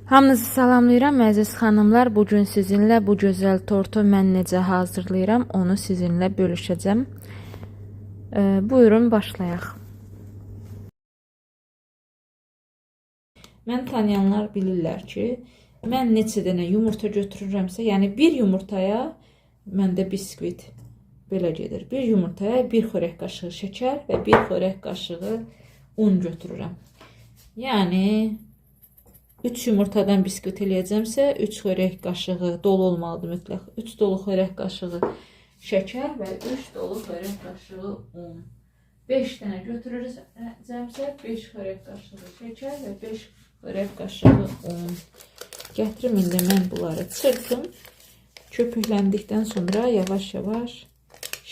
Hamınızı salamlayıram əziz xanımlar. Bugün sizinlə bu gözəl tortu mən necə hazırlayıram, onu sizinlə bölüşəcəm. Buyurun başlayaq. Mən tanıyanlar bilirlər ki, mən neçə dənə yumurta götürürəmsə, yəni bir yumurtaya məndə biskvit belə gedir. Bir yumurtaya bir xörək qaşığı şəkər və bir xörək qaşığı un götürürəm. Yəni 3 yumurtadan biskvit eləyəcəmsə 3 xörək qaşığı dolu olmalıdır mütləq. 3 dolu xörək qaşığı şəkər və 3 dolu xörək qaşığı un. 5 dənə götürəcəmsə 5 xörək qaşığı şəkər və 5 xörək qaşığı un. Gətirim indi mən bunları çırpım. Köpükləndikdən sonra yavaş-yavaş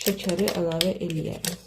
şəkəri əlavə eləyərəm.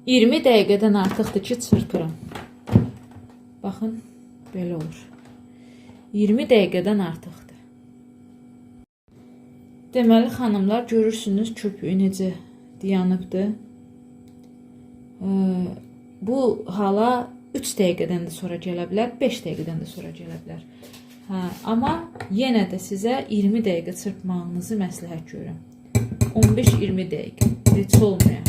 $20 dəqiqədən artıqdır ki, çırpıram. Baxın, belə olur. 20 dəqiqədən artıqdır. Deməli, xanımlar, görürsünüz köpüyü necə dayanıbdır. Bu hala 3 dəqiqədən də sonra gələ bilər, 5 dəqiqədən də sonra gələ bilər. Amma yenə də sizə 20 dəqiqə çırpmağınızı məsləhət görürəm. 15-20 dəqiqə, heç olmaya.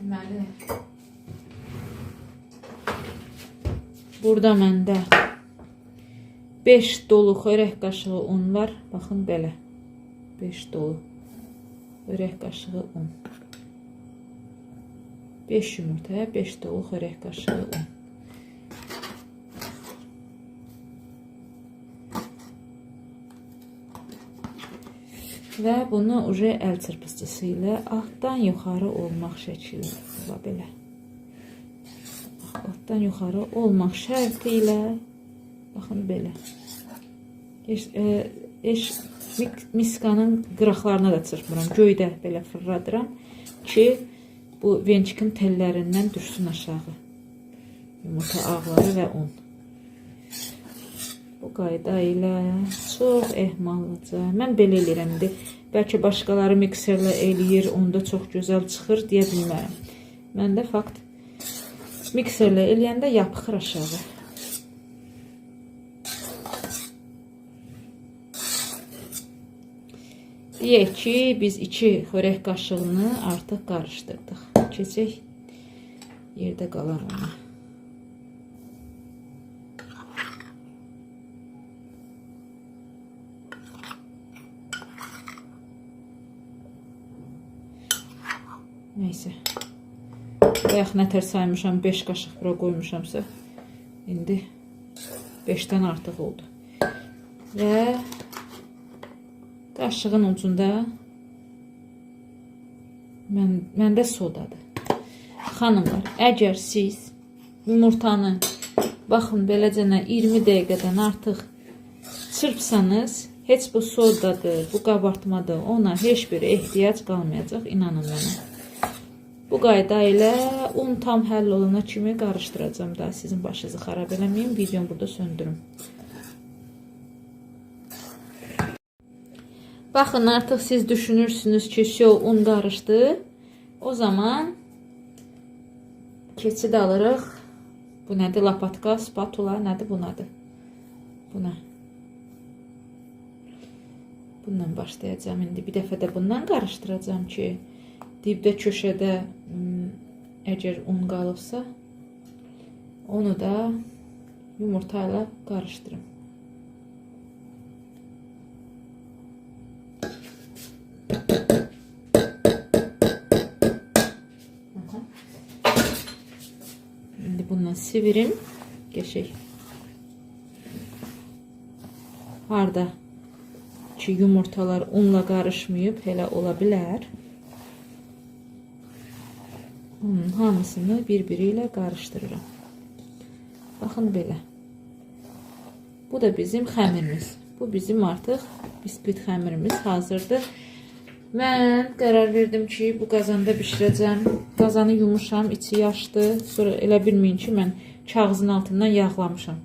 Deməli, burada məndə 5 dolu xörək qaşığı un var. Baxın, belə. 5 dolu xörək qaşığı un. 5 yumurtaya 5 dolu xörək qaşığı un. Və bunu əl çırpıcısı ilə altdan yuxarı olmaq şəkildə belə. Altdan yuxarı olmaq şərti ilə baxın belə. Miskanın qıraqlarına da çırpmıram. Göydə belə fırladıram ki, bu vençikin tellərindən düşsün aşağı. Yumurta ağları və un. Bu qayda ilə çox ehmallıca. Mən belə eləyirəm. Bəlkə başqaları mikserlə eləyir, onda çox gözəl çıxır deyə bilmərəm. Məndə fakt mikserlə eləyəndə yapışır aşağı. Deyək ki, biz 2 xörək qaşığını artıq qarışdırdıq. Keçək yerdə qalan ona. Neyse. Bayaq nətər saymışam, 5 qaşıq bura qoymuşamsa, indi 5-dən artıq oldu. Və qaşığın ucunda məndə sodadır. Xanımlar, əgər siz yumurtanı, baxın, beləcənə 20 dəqiqədən artıq çırpsanız, heç bu sodadır, bu qabartmadır, ona heç bir ehtiyac qalmayacaq, inanın mənə. Bu qayda ilə un tam həll olana kimi qarışdıracağım da, sizin başınızı xarab eləməyim, videomu burada söndürüm. Baxın, artıq siz düşünürsünüz ki, un qarışdı. O zaman keçid alırıq. Bu nədir? Lapatka, spatula, nədir? Bu nədir? Buna. Bundan başlayacağım indi. Bir dəfə də bundan qarışdıracağım ki, dibdə köşədə əgər un qalıbsa, onu da yumurta ilə qarışdırın. ilə sivirim. Geçək. Harda ki yumurtalar unla qarışmayıb, elə ola bilər. Onun hamısını bir-biri ilə qarışdırıram. Baxın belə. Bu da bizim xəmirimiz. Bu bizim artıq biskvit xəmirimiz hazırdır. Mən qərar verdim ki, bu qazanda bişirəcəm. Qazanı yumuşam, içi yaşdı. Sonra elə bilməyin ki, mən kağızın altından yağlamışam.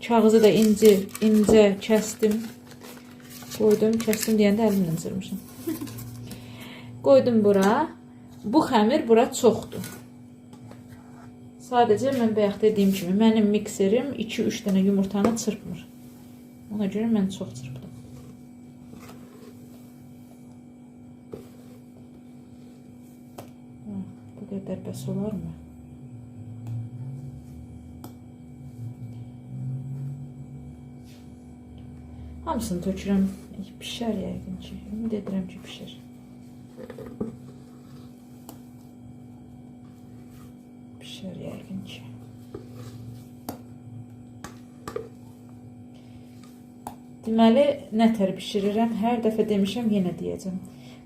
Kağızı da incə kəsdim. Qoydum, kəsdim deyəndə əlimlə cırmışam. Qoydum bura. Bu xəmir bura çoxdur. Sadəcə mən bayaq dediyim kimi, mənim mikserim 2-3 dənə yumurtanı çırpmır. Ona görə mən çox çırpdım. Bu qədər bəs olarmı? Hamısını tökürəm. Pişər yəqin ki. Ümid edirəm ki, pişər. Pişər yəqin ki. Deməli, nətər bişirirəm? Hər dəfə demişəm, yenə deyəcəm.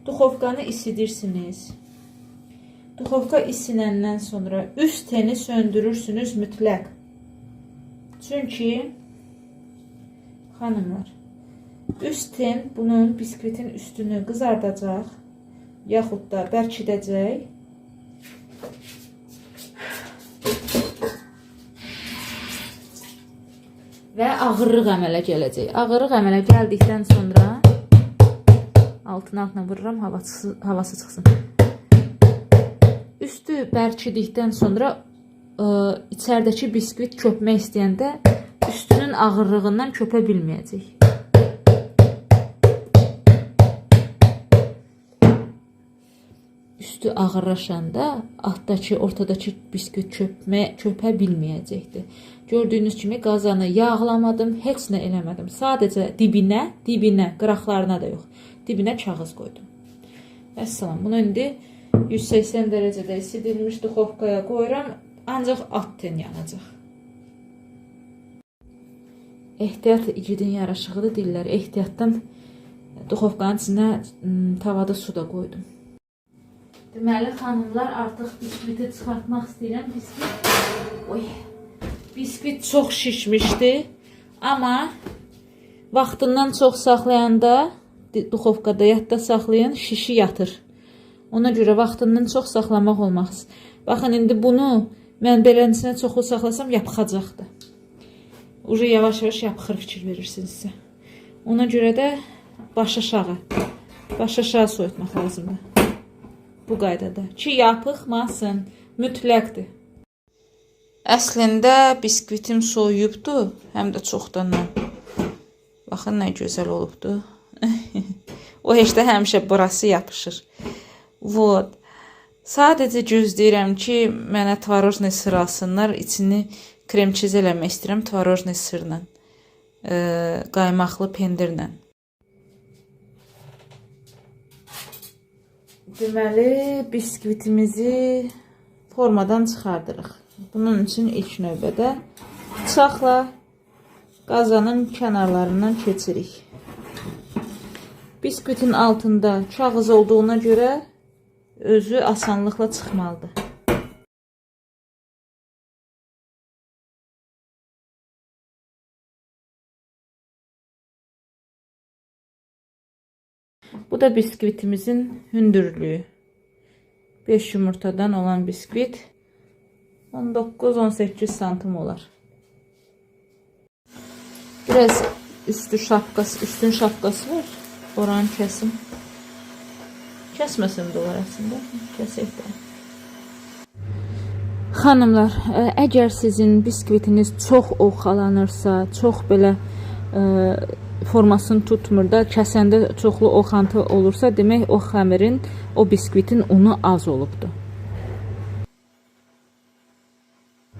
Duxovkanı isidirsiniz. Duxovka isinəndən sonra üst teni söndürürsünüz mütləq. Çünki xanımlar, üst ten bunun biskvitin üstünü qızardacaq, yaxud da bərkidəcək. Və ağırlıq əmələ gələcək. Ağırlıq əmələ gəldikdən sonra altına vururam, havası çıxsın. Üstü bərkidikdən sonra içərdəki biskvit köpmək istəyəndə üstünün ağırlığından köpə bilməyəcək. Üstü ağırlaşanda altdakı, ortadakı biskvit köpə bilməyəcəkdir. Gördüyünüz kimi qazanı yağlamadım, heç nə eləmədim. Sadəcə dibinə, qıraqlarına da yox, dibinə kağız qoydum. Vəssalam, bunu indi 180 dərəcədə isidilmiş duxovkaya qoyuram, ancaq alt ten yanacaq. Ehtiyat igidin yaraşığıdır deyirlər. Ehtiyatdan duxovkanın içinə tavada su da qoydum. Deməli, xanımlar, artıq biskviti çıxartmaq istəyirəm. Biskvit çox şişmişdi. Amma vaxtından çox saxlayanda, duxovkada yadda saxlayan şişi yatır. Ona görə vaxtından çox saxlamaq olmaz. Baxın, indi bunu mən beləsinə çoxlu saxlasam yapıxacaqdır. Uca yavaş-yavaş yapıxır fikir verirsinizsə. Ona görə də baş aşağı soyutmaq lazımdır. Bu qaydada. Ki, yapıxmasın. Mütləqdir. Əslində, biskvitim soyuyubdur. Həm də çoxdandan. Baxın, nə gözəl olubdur. O heç də həmişə burası yapışır. Vot. Sadəcə gözləyirəm ki, mənə tvarojni sır alsınlar. İçini kremçiz eləmək istəyirəm tvarojni sırla. Qaymaqlı pendirlə. Deməli, biskvitimizi formadan çıxardırıq. Bunun üçün ilk növbədə bıçaqla qazanın kənarlarından keçirik. Biskvitin altında kağız olduğuna görə özü asanlıqla çıxmalıdır. Bu da biskvitimizin hündürlüğü. 5 yumurtadan olan biskvit 19-18 santim olar. Biraz üstün şapkası var. Oranı kəsim. Kəsməsin də olar əslində. Kəsək də. Xanımlar, əgər sizin biskvitiniz çox oxalanırsa, çox belə formasını tutmur da, kəsəndə çoxlu oxantı olursa, demək o xəmirin, o biskvitin unu az olubdur.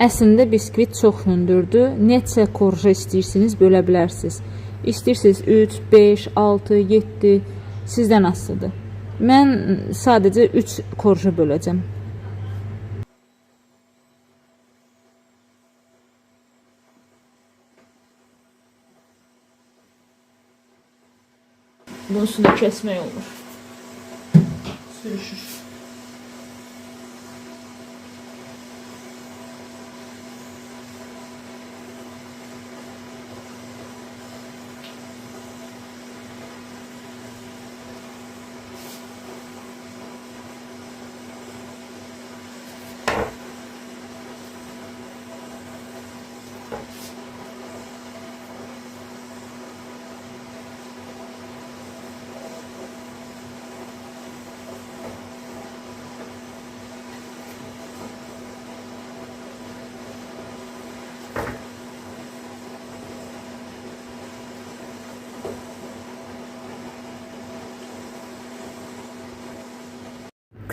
Əslində biskvit çox hündürdür. Neçə korja istəyirsiniz, bölə bilərsiniz. İstəyirsiniz 3, 5, 6, 7, sizdən asılıdır. Mən sadəcə 3 korja böləcəm. Bunun üstündə kəsmək olur. Sürüşür.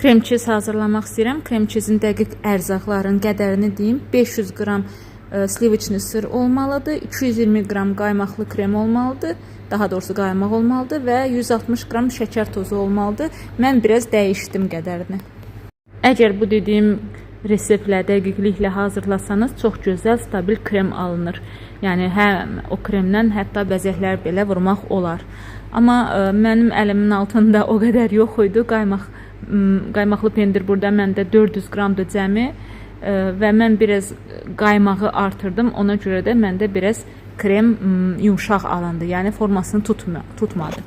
Krem çiz hazırlamaq istəyirəm. Krem çizin dəqiq ərzaqların qədərini deyim. 500 qram sliviçli sır olmalıdır. 220 qram qaymaqlı krem olmalıdır. Daha doğrusu qaymaq olmalıdır və 160 qram şəkər tozu olmalıdır. Mən biraz dəyişdim qədərini. Əgər bu dediyim reseptlə, dəqiqliklə hazırlasanız çox gözəl, stabil krem alınır. Yəni həm o kremdən hətta bəzəklər belə vurmaq olar. Amma mənim əlimin altında o qədər yox idi. Qaymaqlı pendir burada məndə 400 qramdır cəmi və mən biraz qaymağı artırdım. Ona görə də məndə biraz krem yumşaq alındı. Yəni formasını tutmadı.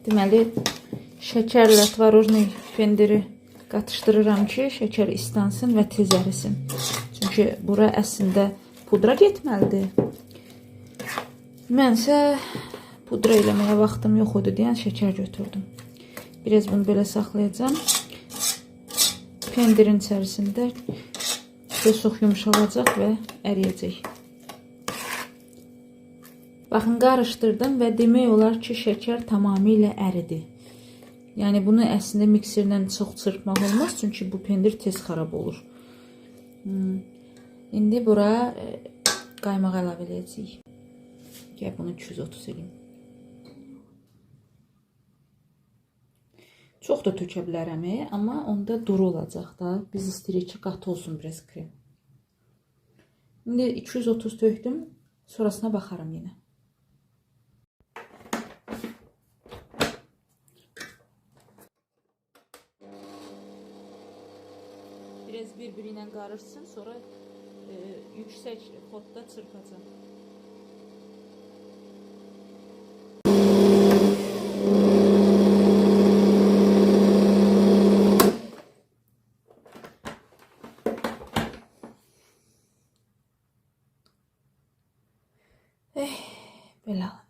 Deməli, şəkərlə tvorojni pendiri qatışdırıram ki, şəkər istansın və tez ərisin. Çünki bura əslində pudra getməlidir. Mənsə pudra eləməyə vaxtım yox idi deyən şəkər götürdüm. Biraz bunu belə saxlayacağım. Pendirin içərisində çox yumuşalacaq və əriyəcək. Baxın, qarışdırdım və demək olar ki, şəkər tamamilə əridi. Yəni bunu əslində mikserlə çox çırpmaq olmaz, çünki bu pendir tez xarab olur. İndi bura qaymaq əlavə edəcəyik. Gəl bunu 230 edeyim. Çox da tökə bilərəm, amma onda duru olacaq da. Biz istəyirik ki, qatı olsun biraz krem. İndi 230 tökdüm, sonrasına baxarım yenə. Biraz bir-biri ilə qarışsın, sonra yüksək xodda çırpacağım. Belə alındı.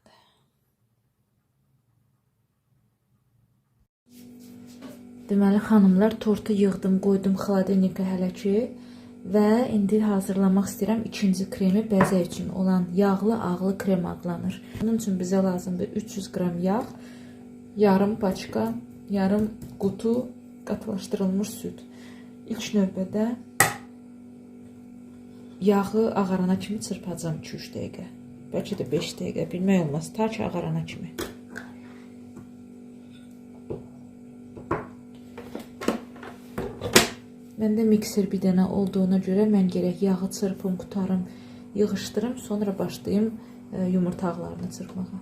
Deməli, xanımlar, tortu yığdım, qoydum xaladelnikə hələ ki və indi hazırlamaq istəyirəm ikinci kremi bəzək üçün olan yağlı ağlı krem adlanır. Bunun üçün bizə lazımdır 300 qram yağ, yarım paçka, yarım qutu qatılaşdırılmış süd. İlk növbədə yağı ağarana kimi çırpacağım 2-3 dəqiqə. Bəlkə də 5 dəqiqə, bilmək olmaz, ta ki ağarana kimi. Məndə mikser bir dənə olduğuna görə mən gərək yağı çırpım, qutarım, yığışdırım, sonra başlayım yumurta ağlarını çırpmağa.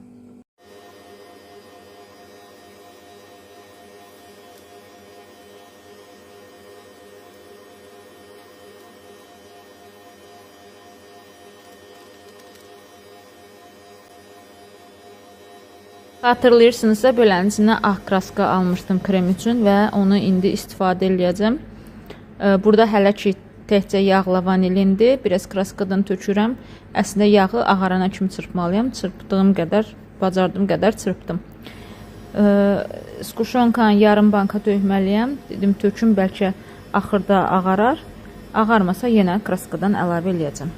Xatırlayırsınızsa, belənin içinə ağ kraska almışdım krem üçün və onu indi istifadə edəcəm. Burada hələ ki təkcə yağla vanilindir. Biraz kraskadan tökürəm. Əslində yağı ağarana kimi çırpmalıyam. Çırpdığım qədər, bacardığım qədər çırpdım. Skuşonkanı yarım banka tökməliyəm. Dedim töküm, bəlkə axırda ağarar. Ağarmasa yenə kraskadan əlavə edəcəm.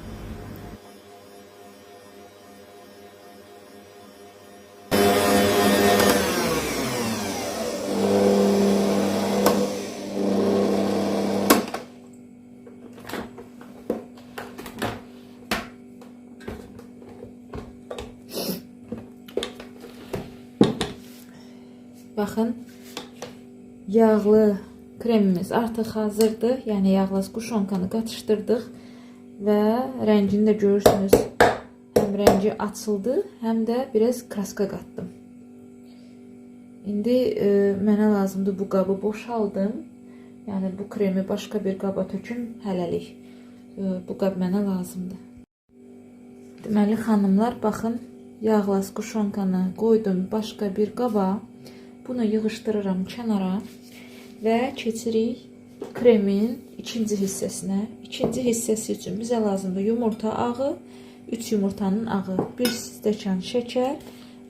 Baxın, yağlı kremimiz artıq hazırdır. Yəni yağlı kuşonkanı qatışdırdıq və rəngini də görürsünüz. Həm rəngi açıldı, həm də biraz kraska qatdım. İndi mənə lazımdır bu qabı boşaldım. Yəni bu kremi başqa bir qaba töküm hələlik. Bu qab mənə lazımdır. Deməli xanımlar, baxın, yağlı kuşonkanı qoydum başqa bir qaba. Bunu yığışdırıram kənara və keçirik kremin ikinci hissəsinə. İkinci hissəsi üçün bizə lazımdır yumurta ağı, 3 yumurtanın ağı, 1 stəkan şəkər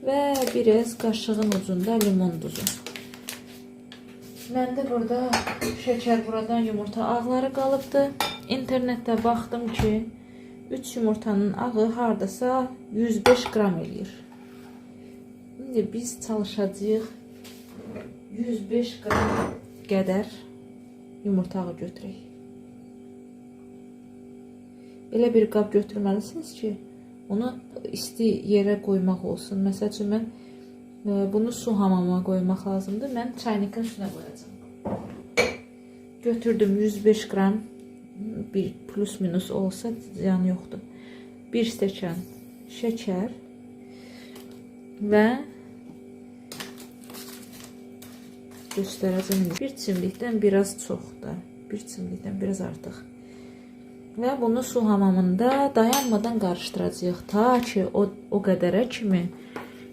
və biraz qaşığın ucunda limon duzu. Məndə burada şəkər, buradan yumurta ağları qalıbdı. İnternetdə baxdım ki, 3 yumurtanın ağı hardasa 105 qram eləyir. İndi biz çalışacağıq 105 qram qədər yumurta ağı götürək. Elə bir qab götürməlisiniz ki, onu isti yerə qoymaq olsun. Məsəl üçün, mən bunu su hamamına qoymaq lazımdır. Mən çaynikin üstünə qoyacağım. Götürdüm 105 qram, bir plus minus olsa ziyan yoxdur. 1 stəkan şəkər və göstərəcəm. Bir çimlikdən biraz çox da, bir çimlikdən biraz artıq. Və bunu su hamamında dayanmadan qarışdıracağıq. Ta ki o qədərə kimi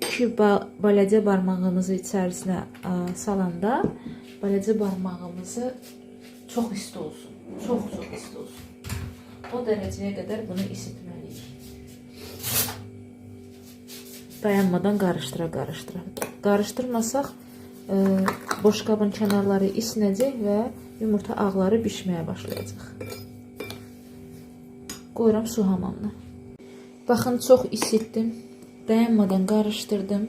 ki baləcə barmağımızı içərisinə salanda baləcə barmağımızı çox isti olsun. Çox isti olsun. O dərəcəyə qədər bunu isitməliyik. Dayanmadan qarışdıra. Qarışdırmasaq boşqabın kənarları isinəcək və yumurta ağları bişməyə başlayacaq. Qoyuram su hamamına. Baxın, çox isitdim. Dayanmadan qarışdırdım.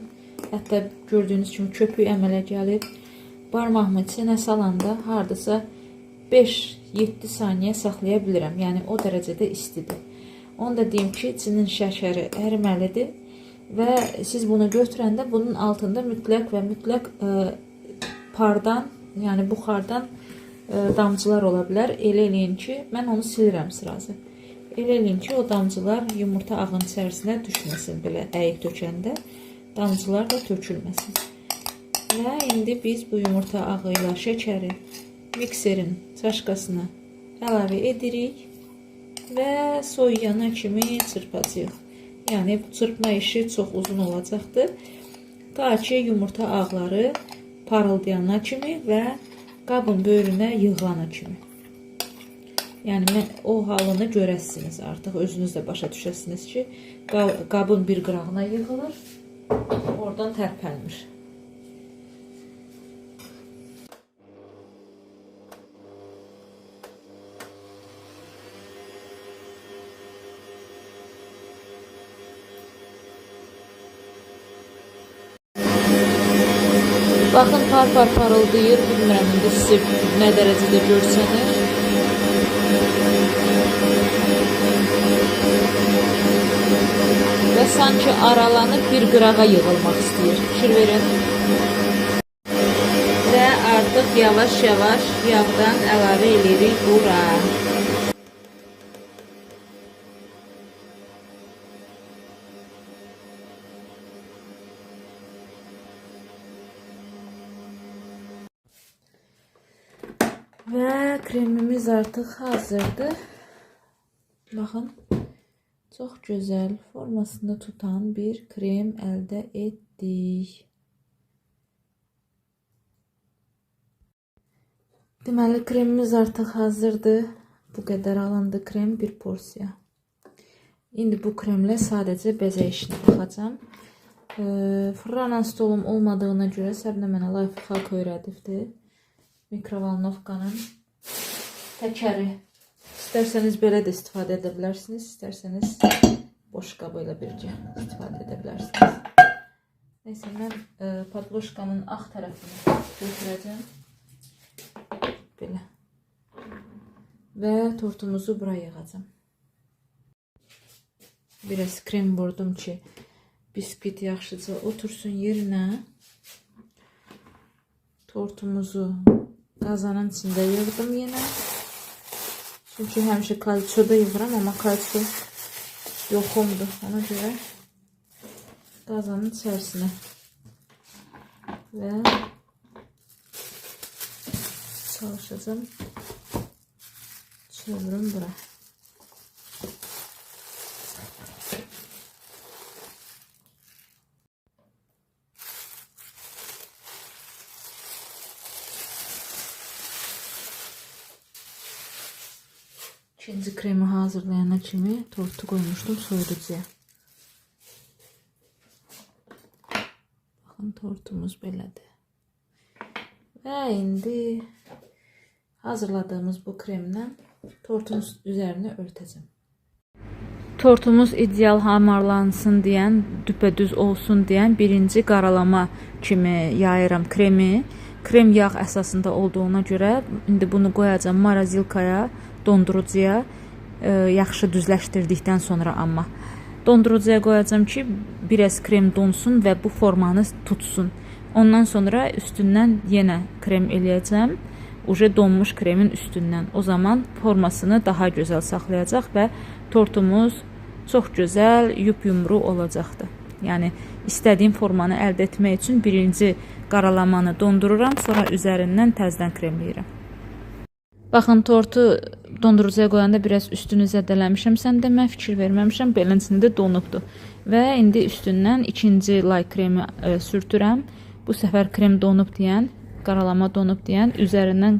Hətta gördüyünüz kimi köpük əmələ gəlib. Barmağımı içinə salanda hardasa 5-7 saniyə saxlaya bilirəm. Yəni o dərəcədə istidir. Onu da deyim ki, içinin şəkəri əriməlidir. Və siz bunu götürəndə bunun altında mütləq və mütləq pardan, yəni buxardan damcılar ola bilər. Elə eləyin ki, mən onu silirəm sırası. Elə eləyin ki, o damcılar yumurta ağının içərisinə düşməsin. Belə əyik tökəndə damcılar da tökülməsin. Və indi biz bu yumurta ağı ilə şəkəri mikserin çaşkasına əlavə edirik və soyuyana kimi çırpacağıq. Yəni çırpma işi çox uzun olacaqdır. Ta ki yumurta ağları parıldayana kimi və qabın böyrünə yığılana kimi. Yəni o halını görəsiniz artıq, özünüz də başa düşəsiniz ki, qabın bir qırağına yığılır, oradan tərpənmir. Baxın, par parıldayır. Bilmirəm, indi siz nə dərəcədə görsəniz. Və sanki aralanıb bir qırağa yığılmaq istəyir. Fikir verin. Və artıq yavaş-yavaş yağdan əlavə edirik bura. Və kremimiz artıq hazırdır. Baxın, çox gözəl formasını tutan bir krem əldə etdik. Deməli, kremimiz artıq hazırdır. Bu qədər alındı krem, bir porsiya. İndi bu kremlə sadəcə bəzək işinə baxacağım. Fırlanan stolum olmadığına görə Səbinə mənə life hack öyrədibdir. Mikrovalnovkanın təkəri. İstərsəniz belə də istifadə edə bilərsiniz, istərsəniz boş qabı ilə birgə istifadə edə bilərsiniz. Neysə, mən padloşkanın ağ tərəfini götürəcəm. Belə. Və tortumuzu buraya yığacağım. Biraz krem vurdum ki, biskvit yaxşıca otursun yerinə. tortumuzu qazanın içində yığdım yenə. Çünki həmişə kalçoda yığıram, amma kalço yoxumdur. Ona görə qazanın içərisinə və çalışacağım çevirim bura. İkinci kremi hazırlayana kimi tortu koymuştum soyuducuya. Bakın tortumuz belədir. Və indi hazırladığımız bu kremlə tortun üzərini örtəcəm. Tortumuz ideal hamarlansın deyən, düpədüz olsun deyən birinci qaralama kimi yayıram kremi. Krem yağ əsasında olduğuna görə indi bunu qoyacağım morozilkaya, dondurucuya, yaxşı düzləşdirdikdən sonra amma. Dondurucuya qoyacağım ki, biraz krem donsun və bu formanı tutsun. Ondan sonra üstündən yenə krem eləyəcəm. Uje donmuş kremin üstündən. O zaman formasını daha gözəl saxlayacaq və tortumuz çox gözəl, yumru olacaqdır. Yəni, istədiyim formanı əldə etmək üçün birinci qaralamanı dondururam, sonra üzərindən təzdən kremləyirəm. Baxın, tortu dondurucuya qoyanda biraz üstünü zədələmişəm. Sən də mən fikir verməmişəm, beləncəsində donubdur. Və indi üstündən ikinci lay kremi sürtürəm. Bu səfər krem donub deyən, qaralama donub deyən, üzərindən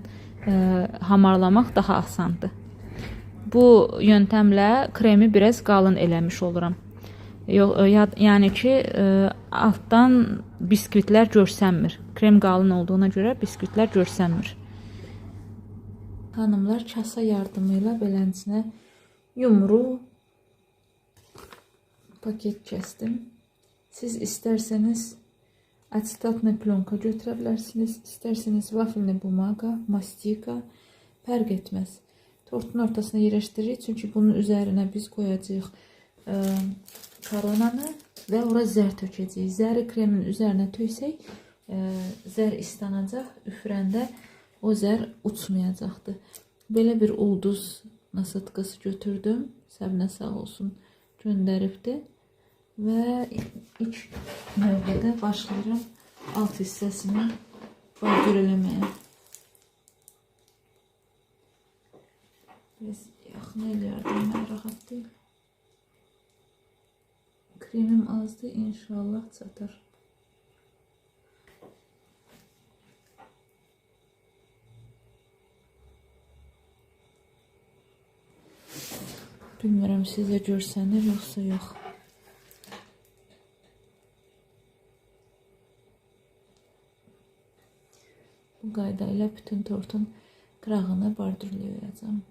hamarlamaq daha asandır. Bu yöntəmlə kremi biraz qalın eləmiş oluram. Yəni ki, altdan biskvitlər görsənmir. Krem qalın olduğuna görə biskvitlər görsənmir. Hanımlar, kasa yardımıyla beləncəsinə yumru paket kəsdim. Siz istərsəniz asetatna plyonka götürə bilərsiniz, istərsəniz vafelni bumaqa, mastika, fərq etməz. Tortun ortasına yerləşdiririk, çünki bunun üzərinə biz qoyacağıq koronanı və ora zər tökəcəyik. Zəri kremin üzərinə töksək, zər islanacaq, üfürəndə o zər uçmayacaqdır. Belə bir ulduz nasıtkası götürdüm, Səbinə sağ olsun göndəribdir. Və ilk növbədə başlayıram alt hissəsini bordür eləməyə. Biraz yaxın eləyərdim, mən rahat deyil. Kremim azdır, inşallah çatar. Bilmirəm, sizə görsənir, yoxsa yox. Bu qayda ilə bütün tortun qırağını bordürləyəcəm.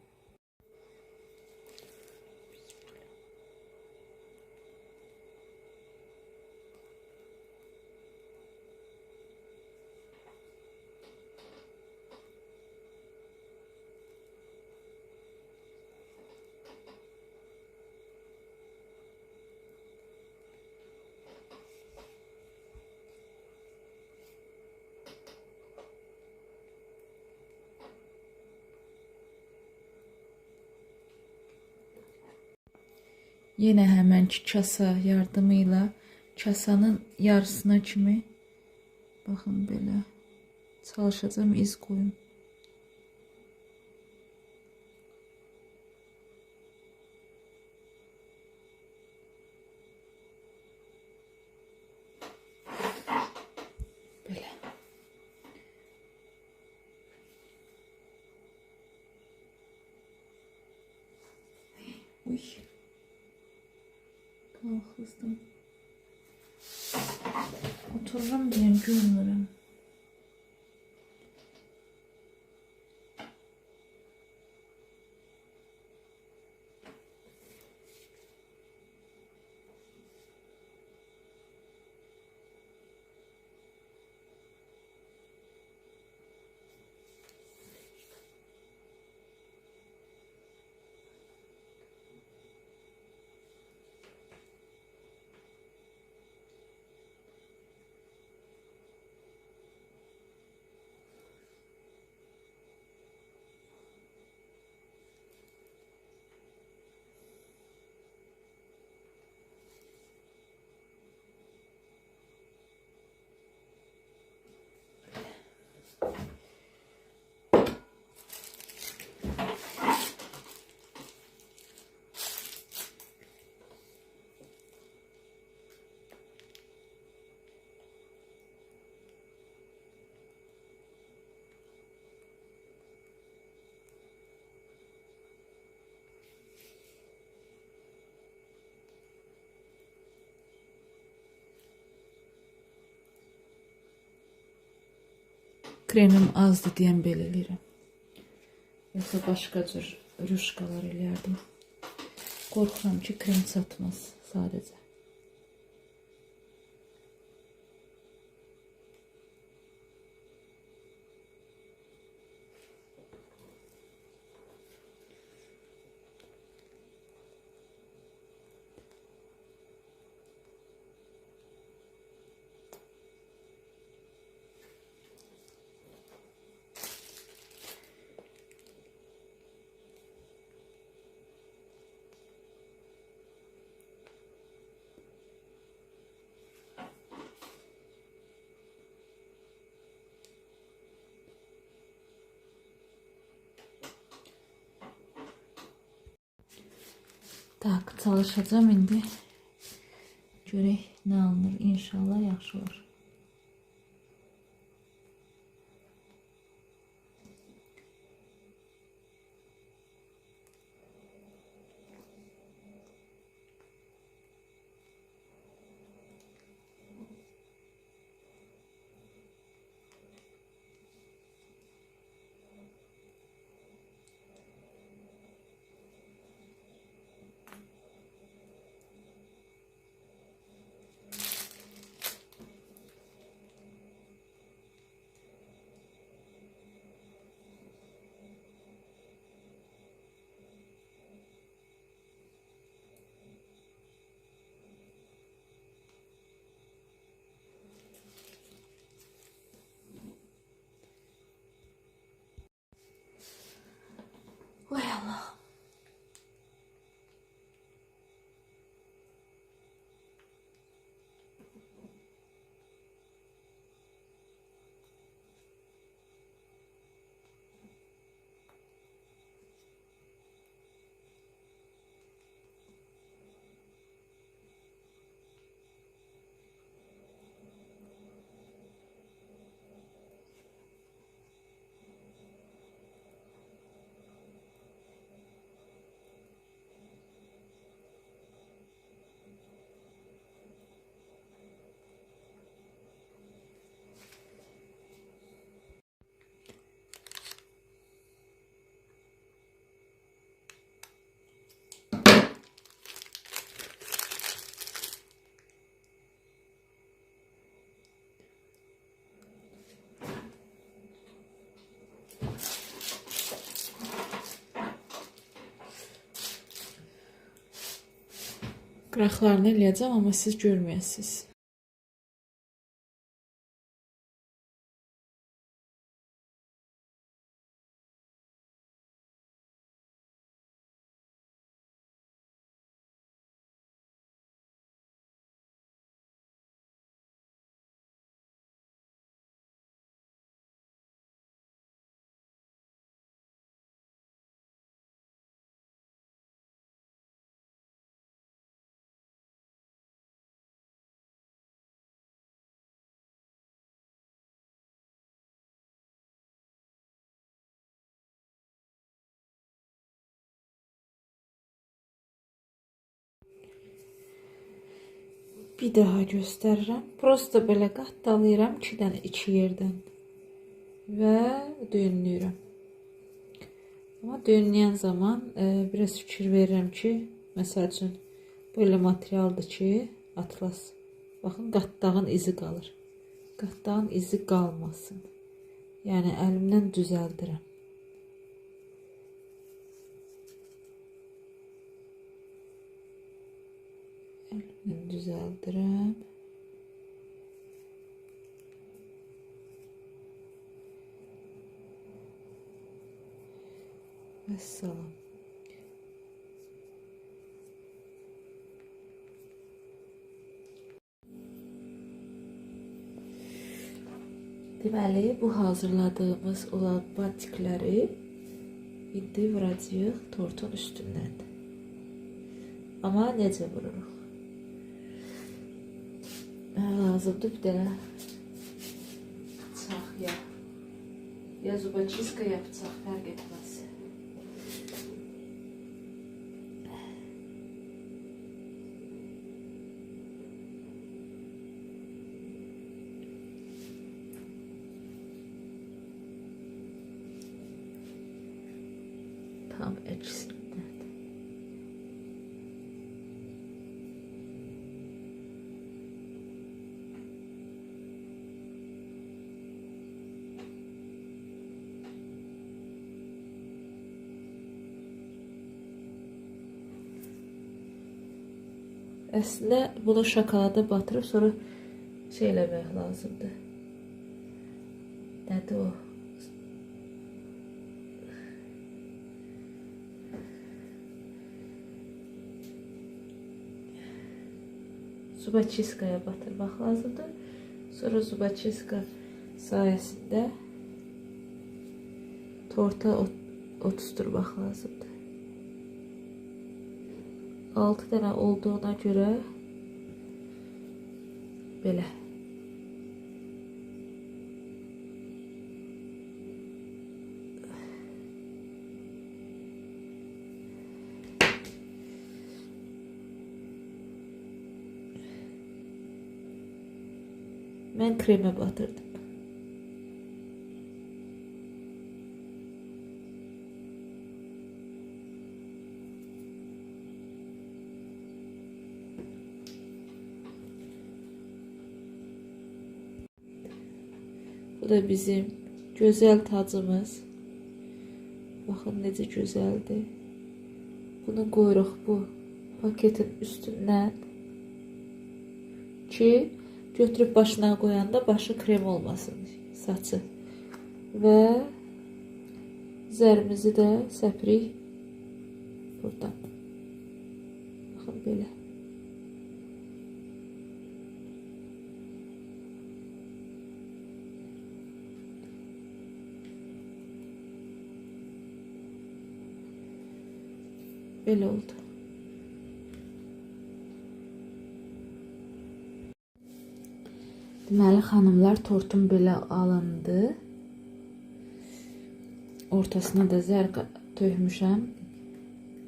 Yenə həmənki kasa yardımıyla kasanın yarısına kimi baxın belə çalışacağım iz qoyum. Belə. Uy. Kalxızdım. Otururam deyəm, görmürəm. Kremim azdır deyən belə eləyirəm. Yoxsa başqa cür rüşqalar eləyərdim. Qorxuram ki, krem çatmaz sadəcə. Tak, çalışacağım indi. Görək nə alınır. İnşallah yaxşı olur. Vay Allah. Qıraqlarını eləyəcəm, amma siz görməyəsiniz. Bir daha göstərirəm. Prosta belə qatdalayıram 2 yerdən və düyünləyirəm. Amma düyünləyən zaman biraz fikir verirəm ki, məsəl üçün belə materialdır ki, atlas. Baxın, qatdağın izi qalır. Qatdağın izi qalmasın. Yəni əlimdən düzəldirəm. Əlimdən düzəldirəm. Vəssalam. Deməli, bu hazırladığımız olan batikləri indi vuracağıq tortun üstündən. Amma necə vururuq? Mənə lazımdır bir dənə bıçaq ya zubaçiska ya bıçaq, fərq etməz. Tam ikisindən. Əslində bunu şokolada batırıb sonra şey eləmək lazımdır. Nədir o? Zubaçiskaya batırmaq lazımdır. Sonra zubaçiska sayəsində torta otusturmaq lazımdır. 6 dənə olduğuna görə belə. Mən kremə batırdım. Bu da bizim gözəl tacımız. Baxın necə gözəldir. Bunu qoyuruq bu paketin üstündən ki, götürüb başına qoyanda başı krem olmasın, saçı. Və zərimizi də səpirik buradan. Baxın belə. Belə oldu. Deməli, xanımlar, tortum belə alındı. Ortasına da zər tökmüşəm.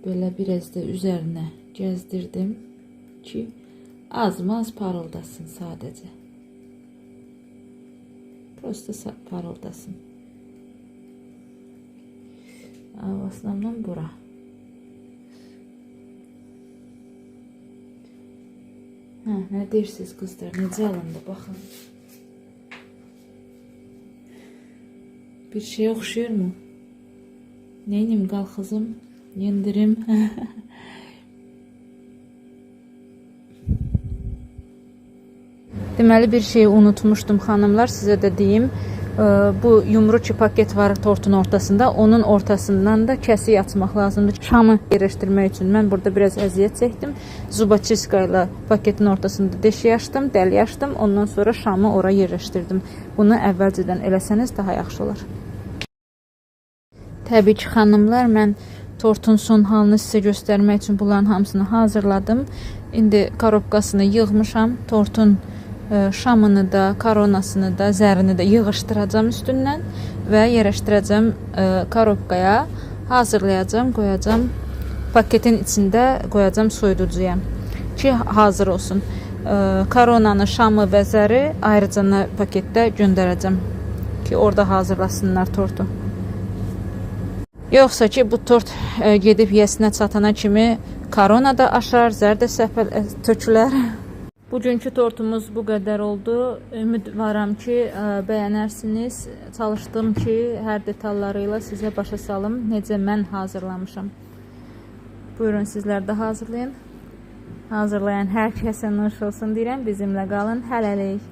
Belə biraz da üzərinə gəzdirdim ki, az-maz parıldasın sadəcə. Prosta parıldasın. Основном bura. Nə deyirsiniz qızlar? Necə alındı? Baxın. Bir şey oxşuyur mu? Neynim qalxızım? Yendirim. Deməli bir şeyi unutmuşdum xanımlar, sizə də deyim. Bu yumruçi paket var tortun ortasında. Onun ortasından da kəsik açmaq lazımdır. Şamı yerləşdirmək üçün mən burada biraz əziyyət çəkdim. Zubaçiska ilə paketin ortasında deşik açdım, dəlik açdım. Ondan sonra şamı ora yerləşdirdim. Bunu əvvəlcədən eləsəniz daha yaxşı olar. Təbii ki, xanımlar, mən tortun son halını sizə göstərmək üçün bunların hamısını hazırladım. İndi korobkasını yığmışam. Tortun şamını da, koronasını da, zərini də yığışdıracağım üstündən və yerləşdirəcəm korobkaya, hazırlayacağım, qoyacağım paketin içində, qoyacağım soyuducuya ki, hazır olsun. Koronanı, şamı və zəri ayrıca paketdə göndərəcəm ki, orada hazırlasınlar tortu. Yoxsa ki, bu tort gedib yəsinə çatana kimi korona da aşar, zər də tökülər. Bugünkü tortumuz bu qədər oldu. Ümidvaram ki, bəyənərsiniz. Çalışdım ki, hər detallarıyla sizə başa salım, necə mən hazırlamışam. Buyurun, sizlər də hazırlayın. Hazırlayan hər kəsə nuş olsun deyirəm. Bizimlə qalın. Hələlik.